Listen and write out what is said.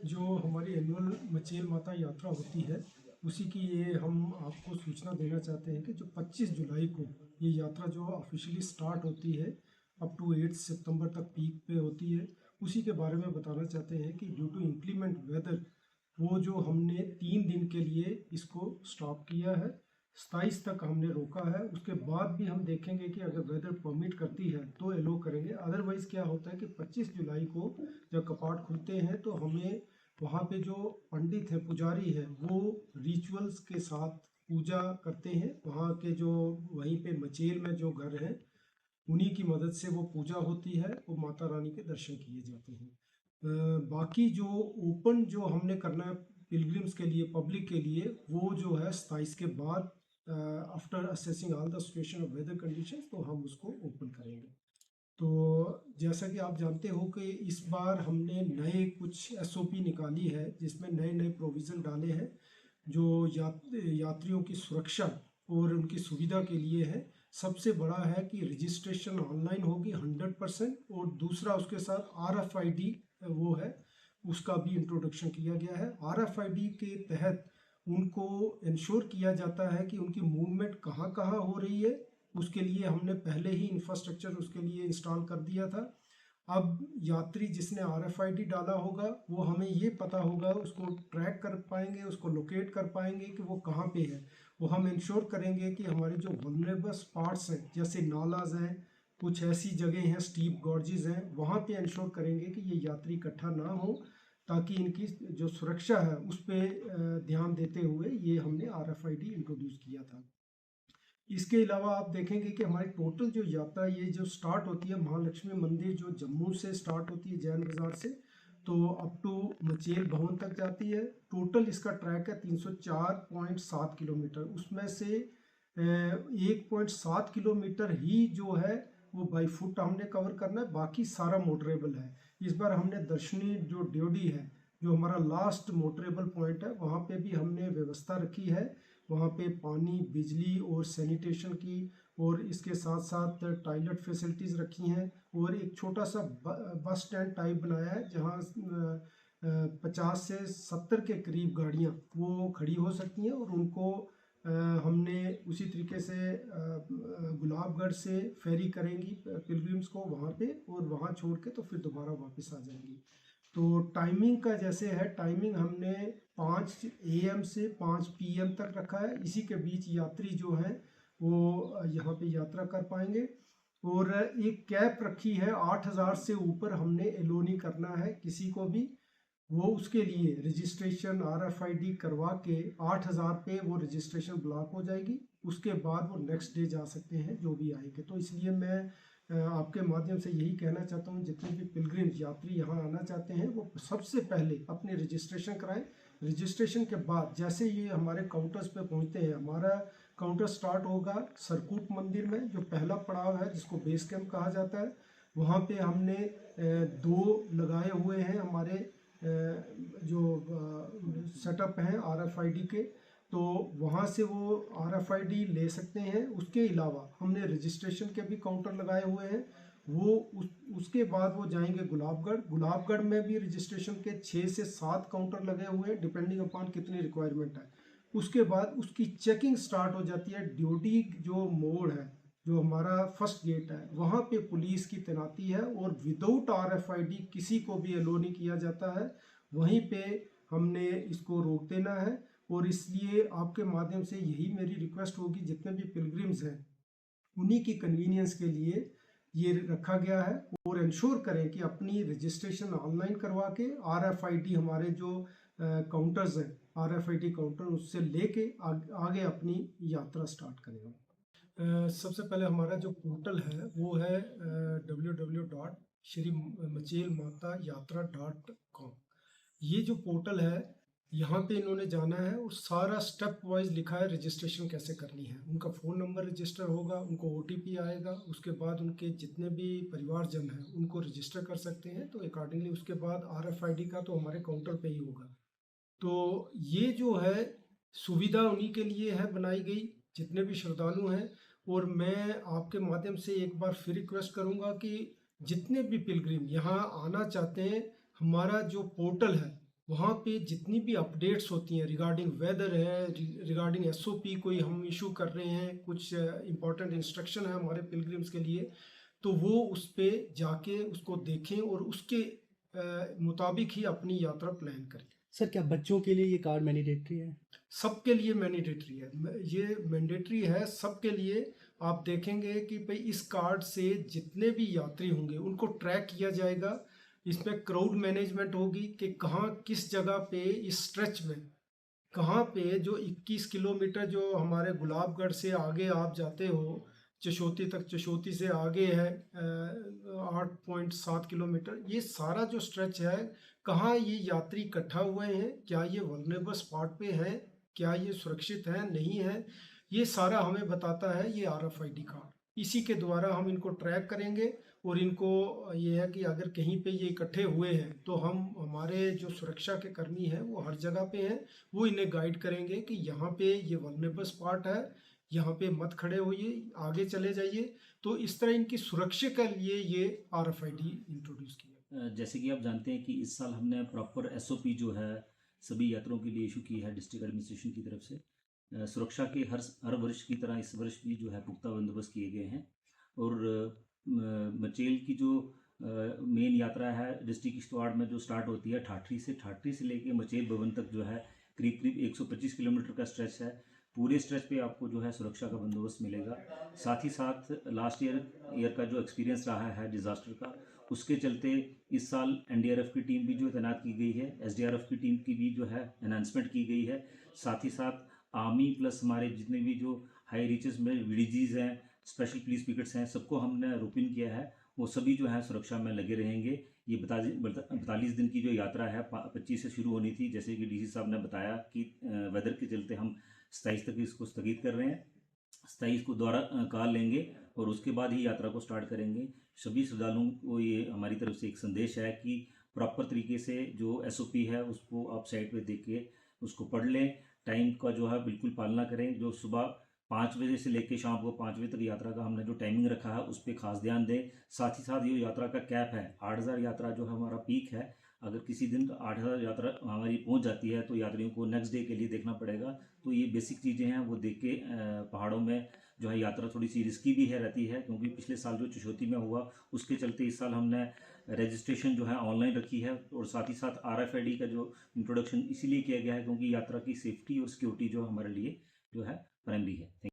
जो हमारी एनुअल मचेल माता यात्रा होती है उसी की ये हम आपको सूचना देना चाहते हैं कि जो 25 जुलाई को ये यात्रा जो ऑफिशियली स्टार्ट होती है अप टू 8 सितंबर तक पीक पे होती है, उसी के बारे में बताना चाहते हैं कि ड्यू टू इंक्लीमेंट वेदर वो जो हमने 3 दिन के लिए इसको स्टॉप किया है। 27 तक हमने रोका है, उसके बाद भी हम देखेंगे कि अगर वेदर परमिट करती है तो एलो करेंगे। अदरवाइज़ क्या होता है कि 25 जुलाई को जब कपाट खुलते हैं तो हमें वहाँ पे जो पंडित है, पुजारी है, वो रिचुअल्स के साथ पूजा करते हैं। वहाँ के जो वहीं पे मचेल में जो घर हैं उन्हीं की मदद से वो पूजा होती है, वो माता रानी के दर्शन किए जाते हैं। बाकी जो ओपन जो हमने करना है पिलग्रिम्स के लिए, पब्लिक के लिए, वो जो है 27 के बाद after assessing all the situation of weather conditions तो हम उसको ओपन करेंगे। तो जैसा कि आप जानते हो कि इस बार हमने नए कुछ एसओपी निकाली है जिसमें नए नए प्रोविज़न डाले हैं जो यात्रियों की सुरक्षा और उनकी सुविधा के लिए है। सबसे बड़ा है कि रजिस्ट्रेशन ऑनलाइन होगी 100%, और दूसरा उसके साथ RFID वो है, उसका भी इंट्रोडक्शन किया गया है। RFID के तहत उनको इंश्योर किया जाता है कि उनकी मूवमेंट कहाँ कहाँ हो रही है। उसके लिए हमने पहले ही इंफ्रास्ट्रक्चर उसके लिए इंस्टॉल कर दिया था। अब यात्री जिसने RFID डाला होगा वो हमें ये पता होगा, उसको ट्रैक कर पाएंगे, उसको लोकेट कर पाएंगे कि वो कहाँ पे है। वो हम इंश्योर करेंगे कि हमारे जो वल्नरेबल स्पॉट्स हैं जैसे नालाज हैं, कुछ ऐसी जगह हैं, स्टीप गॉर्जेस हैं, वहाँ पे इंश्योर करेंगे कि ये यात्री इकट्ठा ना हो, ताकि इनकी जो सुरक्षा है उस पर ध्यान देते हुए ये हमने RFID इंट्रोड्यूस किया था। इसके अलावा आप देखेंगे कि हमारी टोटल जो यात्रा ये जो स्टार्ट होती है महालक्ष्मी मंदिर, जो जम्मू से स्टार्ट होती है जैन बाजार से, तो अप टू मचेल भवन तक जाती है। टोटल इसका ट्रैक है 304.7 किलोमीटर, उसमें से 1.7 किलोमीटर ही जो है वो बाई फुट हमने कवर करना है, बाकी सारा मोटरेबल है। इस बार हमने दर्शनी जो ड्योडी है, जो हमारा लास्ट मोटरेबल पॉइंट है, वहाँ पे भी हमने व्यवस्था रखी है। वहाँ पे पानी, बिजली और सैनिटेशन की, और इसके साथ साथ टॉयलेट फैसिलिटीज़ रखी हैं, और एक छोटा सा बस स्टैंड टाइप बनाया है जहाँ 50 से 70 के करीब गाड़ियाँ वो खड़ी हो सकती हैं, और उनको हमने उसी तरीके से गुलाबगढ़ से फेरी करेंगी पिलग्रिम्स को वहाँ पे, और वहाँ छोड़ के तो फिर दोबारा वापस आ जाएंगी। तो टाइमिंग का जैसे है, टाइमिंग हमने 5 AM से 5 PM तक रखा है। इसी के बीच यात्री जो हैं वो यहाँ पे यात्रा कर पाएंगे। और एक कैप रखी है, 8,000 से ऊपर हमने एलो नहीं करना है किसी को भी। वो उसके लिए रजिस्ट्रेशन RFID करवा के 8,000 पे वो रजिस्ट्रेशन ब्लॉक हो जाएगी। उसके बाद वो नेक्स्ट डे जा सकते हैं जो भी आएंगे। तो इसलिए मैं आपके माध्यम से यही कहना चाहता हूँ, जितने भी पिलग्रिम्स यात्री यहाँ आना चाहते हैं वो सबसे पहले अपनी रजिस्ट्रेशन कराएं। रजिस्ट्रेशन के बाद जैसे ये हमारे काउंटर्स पे पहुँचते हैं, हमारा काउंटर स्टार्ट होगा सरकूट मंदिर में, जो पहला पड़ाव है जिसको बेस कैंप कहा जाता है। वहाँ पे हमने 2 लगाए हुए हैं हमारे जो सेटअप हैं RFID के, तो वहाँ से वो RFID ले सकते हैं। उसके अलावा हमने रजिस्ट्रेशन के भी काउंटर लगाए हुए हैं। वो उसके बाद वो जाएंगे गुलाबगढ़। गुलाबगढ़ में भी रजिस्ट्रेशन के 6 से 7 काउंटर लगे हुए हैं डिपेंडिंग अपॉन कितनी रिक्वायरमेंट है। उसके बाद उसकी चेकिंग स्टार्ट हो जाती है। ड्यूटी जो मोड़ है, जो हमारा फर्स्ट गेट है, वहाँ पे पुलिस की तैनाती है, और विदाउट RFID किसी को भी अलो नहीं किया जाता है। वहीं पे हमने इसको रोक देना है। और इसलिए आपके माध्यम से यही मेरी रिक्वेस्ट होगी, जितने भी पिलग्रिम्स हैं उन्हीं की कन्वीनियंस के लिए ये रखा गया है। और इंश्योर करें कि अपनी रजिस्ट्रेशन ऑनलाइन करवा के RFID हमारे जो काउंटर्स हैं, RFID काउंटर, उससे लेके आगे अपनी यात्रा स्टार्ट करें। सबसे पहले हमारा जो पोर्टल है वो है www.shrimachelmataYatra.com। ये जो पोर्टल है, यहाँ पे इन्होंने जाना है और सारा स्टेप वाइज लिखा है रजिस्ट्रेशन कैसे करनी है। उनका फ़ोन नंबर रजिस्टर होगा, उनको OTP आएगा, उसके बाद उनके जितने भी परिवारजन हैं उनको रजिस्टर कर सकते हैं। तो अकॉर्डिंगली उसके बाद RFID का तो हमारे काउंटर पे ही होगा। तो ये जो है सुविधा उन्हीं के लिए है बनाई गई, जितने भी श्रद्धालु हैं। और मैं आपके माध्यम से एक बार फिर रिक्वेस्ट करूंगा कि जितने भी पिलग्रिम यहाँ आना चाहते हैं, हमारा जो पोर्टल है वहाँ पे जितनी भी अपडेट्स होती हैं रिगार्डिंग वेदर है, रिगार्डिंग एसओपी कोई हम इशू कर रहे हैं, कुछ इंपॉर्टेंट इंस्ट्रक्शन है हमारे पिलग्रिम्स के लिए, तो वो उस पे जाके उसको देखें और उसके मुताबिक ही अपनी यात्रा प्लान करें। सर क्या बच्चों के लिए ये कार्ड मैंडेटरी है? सबके लिए मैंडेटरी है, ये मैंडेटरी है सबके लिए। आप देखेंगे कि भाई इस कार्ड से जितने भी यात्री होंगे उनको ट्रैक किया जाएगा। इसमें क्राउड मैनेजमेंट होगी कि कहाँ किस जगह पे इस स्ट्रेच में कहाँ पे जो 21 किलोमीटर जो हमारे गुलाबगढ़ से आगे आप जाते हो चशोती तक, चशोती से आगे है 8.7 किलोमीटर, ये सारा जो स्ट्रेच है कहाँ ये यात्री इकट्ठा हुए हैं, क्या ये वल्नरेबल स्पॉट पे हैं, क्या ये सुरक्षित है नहीं है, ये सारा हमें बताता है ये RFID कार्ड। इसी के द्वारा हम इनको ट्रैक करेंगे और इनको ये है कि अगर कहीं पे ये इकट्ठे हुए हैं तो हम हमारे जो सुरक्षा के कर्मी हैं वो हर जगह पे हैं, वो इन्हें गाइड करेंगे कि यहाँ पे ये वल्नरेबल स्पॉट है, यहाँ पे मत खड़े होइए, आगे चले जाइए। तो इस तरह इनकी सुरक्षा के लिए ये RFID इंट्रोड्यूस किया। जैसे कि आप जानते हैं कि इस साल हमने प्रॉपर SOP जो है सभी यात्रियों के लिए इशू की है डिस्ट्रिक्ट एडमिनिस्ट्रेशन की तरफ से। सुरक्षा के हर वर्ष की तरह इस वर्ष भी जो है पुख्ता बंदोबस्त किए गए हैं और मचेल की जो मेन यात्रा है डिस्ट्रिक्ट किश्तवाड़ में जो स्टार्ट होती है ठाठरी से लेके मचेल भवन तक जो है करीब करीब 125 किलोमीटर का स्ट्रेच है। पूरे स्ट्रेच पे आपको जो है सुरक्षा का बंदोबस्त मिलेगा। साथ ही साथ लास्ट ईयर का जो एक्सपीरियंस रहा है डिज़ास्टर का, उसके चलते इस साल NDRF की टीम भी जो तैनात की गई है, SDRF की टीम की भी जो है एनहांसमेंट की गई है। साथ ही साथ आर्मी प्लस हमारे जितने भी जो हाई रीचेस में VDGs हैं, स्पेशल पुलिस पिकेट्स हैं, सबको हमने रोपिन किया है। वो सभी जो है सुरक्षा में लगे रहेंगे। ये 42 दिन की जो यात्रा है 25 से शुरू होनी थी, जैसे कि DC साहब ने बताया कि वेदर के चलते हम 27 तक इसको स्थगित कर रहे हैं। 27 को द्वारा काल लेंगे और उसके बाद ही यात्रा को स्टार्ट करेंगे। सभी श्रद्धालुओं को ये हमारी तरफ से एक संदेश है कि प्रॉपर तरीके से जो SOP है उसको आप साइट पे देख के उसको पढ़ लें। टाइम का जो है बिल्कुल पालना करें। जो सुबह 5 बजे से लेकर शाम को 5 बजे तक यात्रा का हमने जो टाइमिंग रखा है उस पर खास ध्यान दें। साथ ही साथ ये यात्रा का कैप है 8000 यात्रा जो हमारा पीक है। अगर किसी दिन 8000 यात्रा हमारी पहुंच जाती है तो यात्रियों को नेक्स्ट डे के लिए देखना पड़ेगा। तो ये बेसिक चीज़ें हैं वो देख के पहाड़ों में जो है यात्रा थोड़ी सी रिस्की भी है रहती है, क्योंकि पिछले साल जो चशोती में हुआ उसके चलते इस साल हमने रजिस्ट्रेशन जो है ऑनलाइन रखी है और साथ ही साथ RFID का जो इंट्रोडक्शन इसीलिए किया गया है क्योंकि यात्रा की सेफ्टी और सिक्योरिटी जो हमारे लिए जो है प्राइमरी है।